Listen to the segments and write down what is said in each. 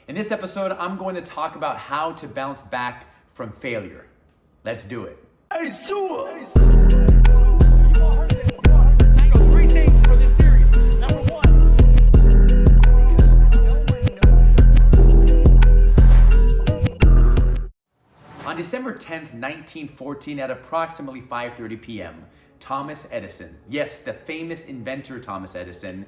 In this episode, I'm going to talk about how to bounce back from failure. Let's do it. Hey, Sua! Three things for this series. Number one. On December 10th, 1914, at approximately 5:30 p.m., Thomas Edison, yes, the famous inventor Thomas Edison,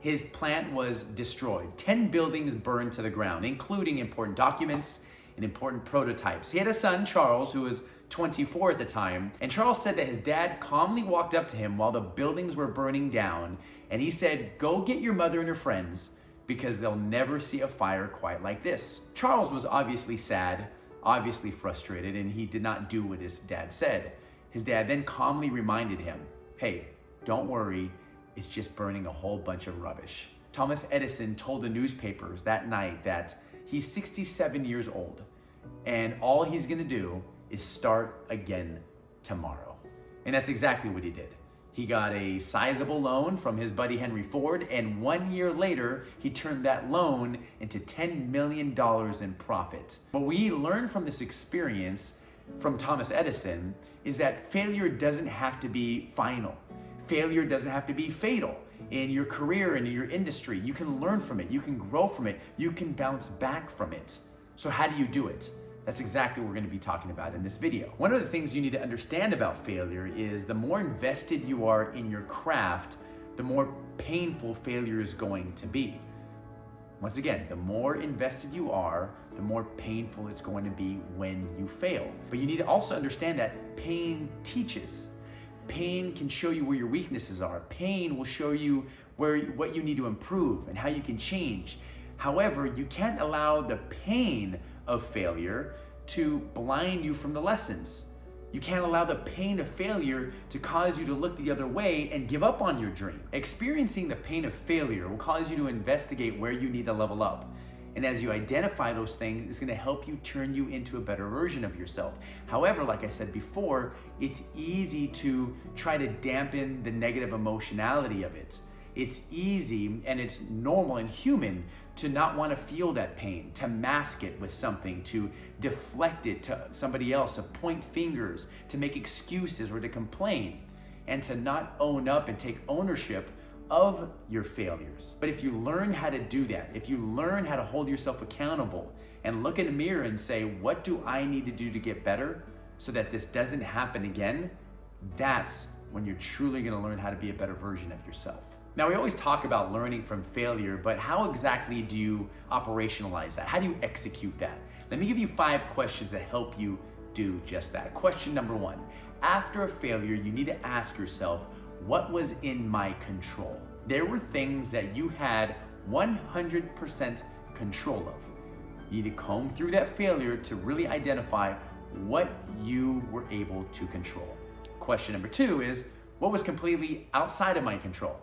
his plant was destroyed. 10 buildings burned to the ground, including important documents and important prototypes. He had a son, Charles, who was 24 at the time, and Charles said that his dad calmly walked up to him while the buildings were burning down, and he said, "Go get your mother and your friends, because they'll never see a fire quite like this." Charles was obviously sad, obviously frustrated, and he did not do what his dad said. His dad then calmly reminded him, "Hey, don't worry, it's just burning a whole bunch of rubbish." Thomas Edison told the newspapers that night that he's 67 years old, and all he's gonna do is start again tomorrow. And that's exactly what he did. He got a sizable loan from his buddy Henry Ford, and 1 year later, he turned that loan into $10 million in profit. What we learned from this experience from Thomas Edison is that failure doesn't have to be final. Failure doesn't have to be fatal. In your career and in your industry, you can learn from it, you can grow from it, you can bounce back from it. So how do you do it? That's exactly what we're going to be talking about in this video. One of the things you need to understand about failure is the more invested you are in your craft, the more painful failure is going to be. Once again, the more invested you are, the more painful it's going to be when you fail. But you need to also understand that pain teaches. Pain can show you where your weaknesses are. Pain will show you what you need to improve and how you can change. However, you can't allow the pain of failure to blind you from the lessons. You can't allow the pain of failure to cause you to look the other way and give up on your dream. Experiencing the pain of failure will cause you to investigate where you need to level up. And as you identify those things, it's going to help you turn you into a better version of yourself. However, like I said before, it's easy to try to dampen the negative emotionality of it. It's easy and it's normal and human to not want to feel that pain, to mask it with something, to deflect it to somebody else, to point fingers, to make excuses or to complain, and to not own up and take ownership of your failures. But if you learn how to do that, if you learn how to hold yourself accountable and look in the mirror and say, what do I need to do to get better so that this doesn't happen again? That's when you're truly going to learn how to be a better version of yourself. Now, we always talk about learning from failure, but how exactly do you operationalize that? How do you execute that? Let me give you 5 questions that help you do just that. Question number 1, after a failure, you need to ask yourself, what was in my control? There were things that you had 100% control of. You need to comb through that failure to really identify what you were able to control. Question number 2 is, what was completely outside of my control?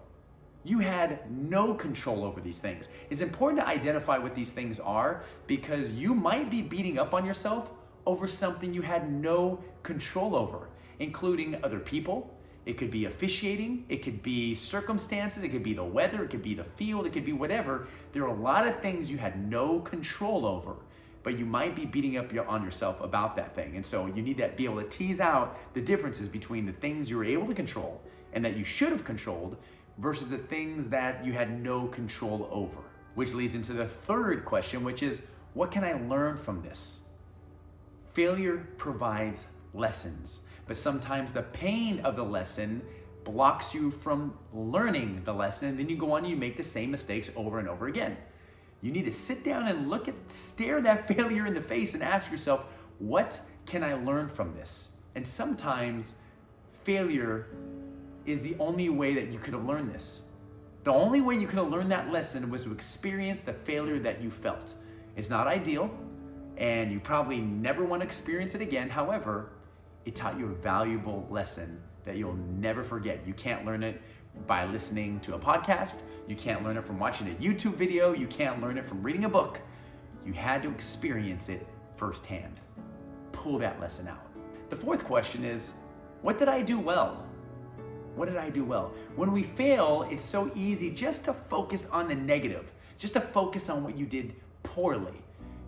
You had no control over these things. It's important to identify what these things are because you might be beating up on yourself over something you had no control over, including other people. It could be officiating, it could be circumstances, it could be the weather, it could be the field, it could be whatever. There are a lot of things you had no control over, but you might be beating up on yourself about that thing. And so you need to be able to tease out the differences between the things you were able to control and that you should have controlled versus the things that you had no control over. Which leads into the third question, which is, what can I learn from this? Failure provides lessons, but sometimes the pain of the lesson blocks you from learning the lesson, and then you go on and you make the same mistakes over and over again. You need to sit down and stare that failure in the face and ask yourself, what can I learn from this? And sometimes failure is the only way that you could have learned this. The only way you could have learned that lesson was to experience the failure that you felt. It's not ideal, and you probably never want to experience it again. However, it taught you a valuable lesson that you'll never forget. You can't learn it by listening to a podcast. You can't learn it from watching a YouTube video. You can't learn it from reading a book. You had to experience it firsthand. Pull that lesson out. The fourth question is, what did I do well? What did I do well? When we fail, it's so easy just to focus on the negative, just to focus on what you did poorly.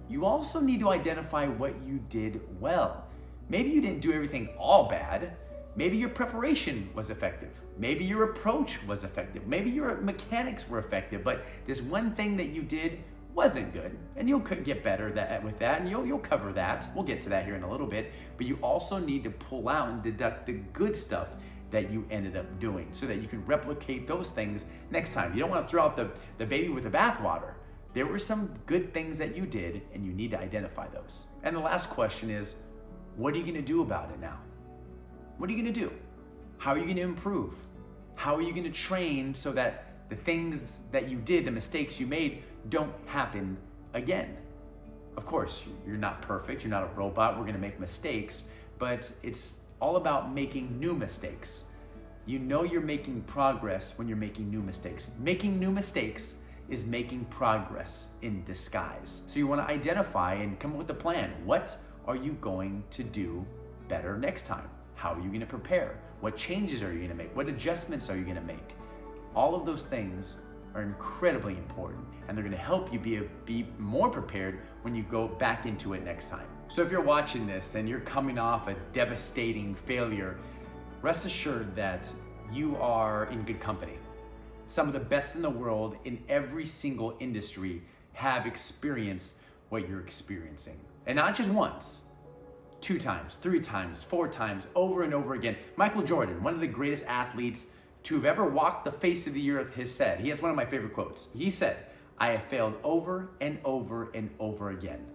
You also need to identify what you did well. Maybe you didn't do everything all bad. Maybe your preparation was effective. Maybe your approach was effective. Maybe your mechanics were effective, but this one thing that you did wasn't good, and you'll get better with that, and you'll cover that. We'll get to that here in a little bit, but you also need to pull out and deduct the good stuff that you ended up doing so that you can replicate those things next time. You don't want to throw out the baby with the bathwater. There were some good things that you did, and you need to identify those. And the last question is, what are you gonna do about it now? What are you gonna do? How are you gonna improve? How are you gonna train so that the things that you did, the mistakes you made, don't happen again? Of course, you're not perfect, you're not a robot, we're gonna make mistakes, but it's all about making new mistakes. You know you're making progress when you're making new mistakes. Making new mistakes is making progress in disguise. So you wanna identify and come up with a plan. What are you going to do better next time? How are you gonna prepare? What changes are you gonna make? What adjustments are you gonna make? All of those things are incredibly important, and they're gonna help you be more prepared when you go back into it next time. So if you're watching this and you're coming off a devastating failure, rest assured that you are in good company. Some of the best in the world in every single industry have experienced what you're experiencing. And not just once, 2 times, 3 times, 4 times, over and over again. Michael Jordan, one of the greatest athletes to have ever walked the face of the earth, has said, he has one of my favorite quotes. He said, "I have failed over and over and over again,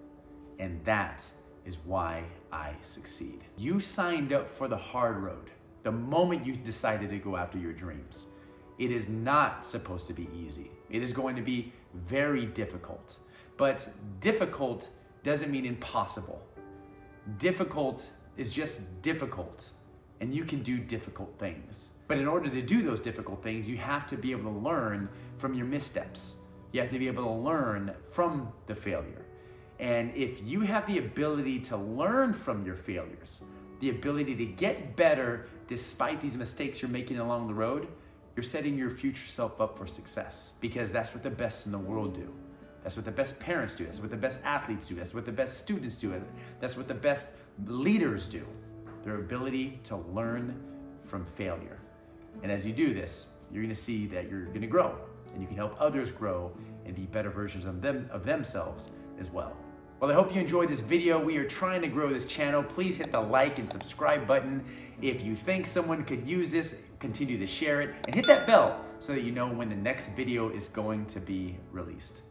and that is why I succeed." You signed up for the hard road the moment you decided to go after your dreams. It is not supposed to be easy. It is going to be very difficult, but difficult doesn't mean impossible. Difficult is just difficult, and you can do difficult things. But in order to do those difficult things, you have to be able to learn from your missteps. You have to be able to learn from the failure. And if you have the ability to learn from your failures, the ability to get better despite these mistakes you're making along the road, you're setting your future self up for success, because that's what the best in the world do. That's what the best parents do. That's what the best athletes do. That's what the best students do. That's what the best leaders do. Their ability to learn from failure. And as you do this, you're gonna see that you're gonna grow, and you can help others grow and be better versions of themselves as well. Well, I hope you enjoyed this video. We are trying to grow this channel. Please hit the like and subscribe button. If you think someone could use this, continue to share it, and hit that bell so that you know when the next video is going to be released.